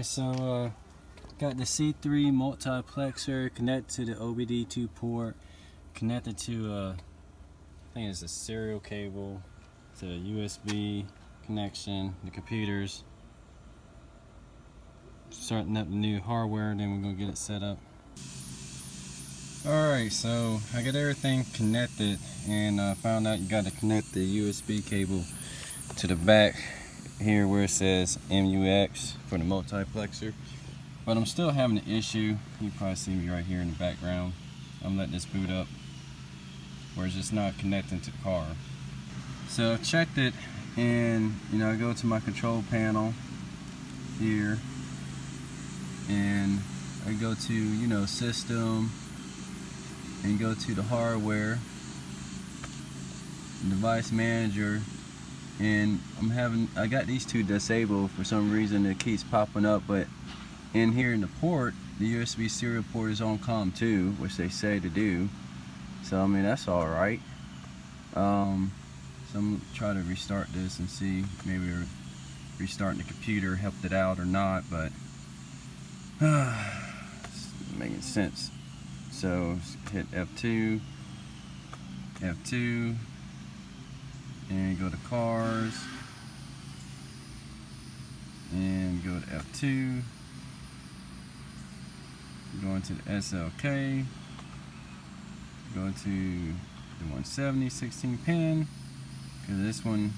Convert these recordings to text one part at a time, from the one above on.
So got the C3 multiplexer connected to the OBD2 port, connected to I think it's a serial cable to a USB connection, the computers. Starting up the new hardware, then we're gonna get it set up. Alright, so I got everything connected, and found out you got to connect the USB cable to the back here where it says MUX for the multiplexer. But I'm still having an issue. You probably see me right here in the background. I'm letting this boot up where it's just not connecting to the car. So I checked it, and I go to my control panel here, and I go to system, and go to the hardware, device manager, and I got these two disabled for some reason. It keeps popping up, but in here in the port, the USB serial port is on COM2, which they say to do. So I mean, that's all right. So I'm gonna try to restart this and see, maybe restarting the computer helped it out or not, but it's making sense. So hit F2, F2, and go to cars, and go to F2, go into the SLK, go to the 170 16 pin, because this one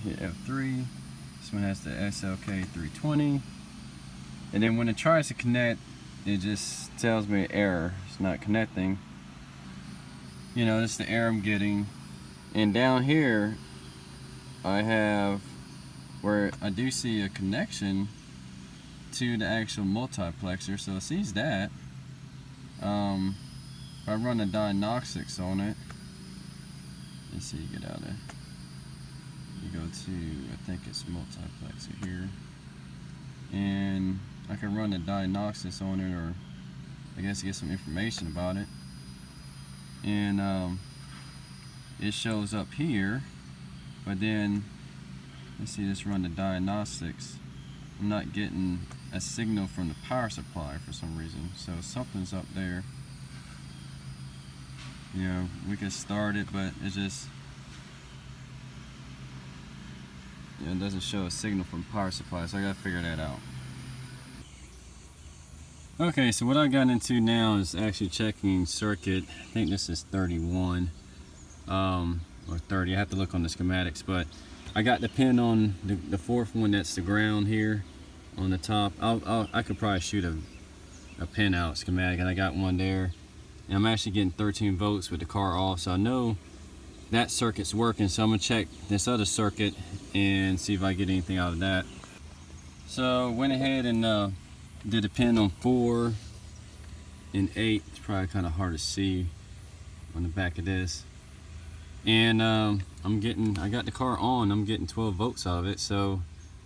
hit F3, this one has the SLK 320, and then when it tries to connect, it just tells me error, it's not connecting. That's the error I'm getting. And down here I have where I do see a connection to the actual multiplexer, so it sees that. If I run the diagnostics on it, let's see, get out of there. You go to, I think it's multiplexer here, and I can run the diagnostics on it, or I guess get some information about it, and it shows up here. But then let's see, let's run the diagnostics. I'm not getting a signal from the power supply for some reason, so something's up there. We can start it, but it just it doesn't show a signal from power supply, so I gotta figure that out. Okay, so what I got into now is actually checking circuit. I think this is 31 or 30. I have to look on the schematics, but I got the pin on the fourth one. That's the ground here on the top. I could probably shoot a pin out schematic, and I got one there. And I'm actually getting 13 volts with the car off, so I know that circuit's working. So I'm gonna check this other circuit and see if I get anything out of that. So went ahead and did a pin on 4 and 8. It's probably kind of hard to see on the back of this. And I got the car on. I'm getting 12 volts out of it, so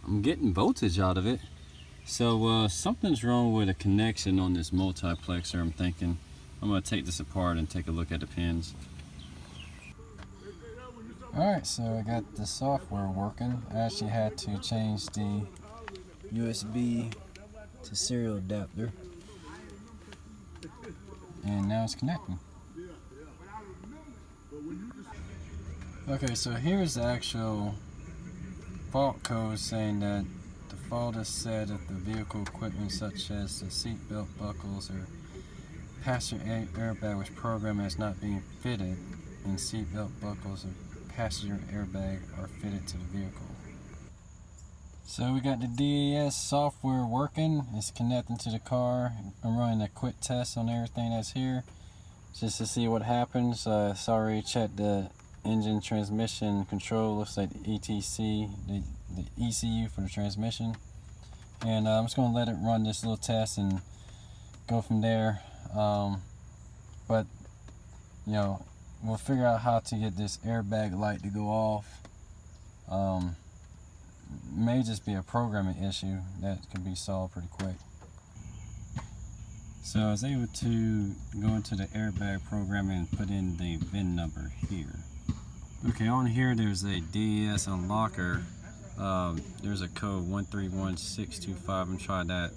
I'm getting voltage out of it. So something's wrong with a connection on this multiplexer. I'm thinking I'm gonna take this apart and take a look at the pins. Alright, so I got the software working. I actually had to change the USB to serial adapter, and now it's connecting. Okay, so here's the actual fault code saying that the fault is said that the vehicle equipment such as the seat belt buckles or passenger airbag was programmed as not being fitted, and seat belt buckles or passenger airbag are fitted to the vehicle. So we got the DAS software working. It's connecting to the car. I'm running a quick test on everything that's here just to see what happens. It's already checked the engine transmission control. Looks like the ETC, the ECU for the transmission. And I'm just going to let it run this little test and go from there. But we'll figure out how to get this airbag light to go off. May just be a programming issue that can be solved pretty quick. So I was able to go into the airbag programming and put in the VIN number here. Okay, on here there's a DAS unlocker There's a code 131625. I'm trying that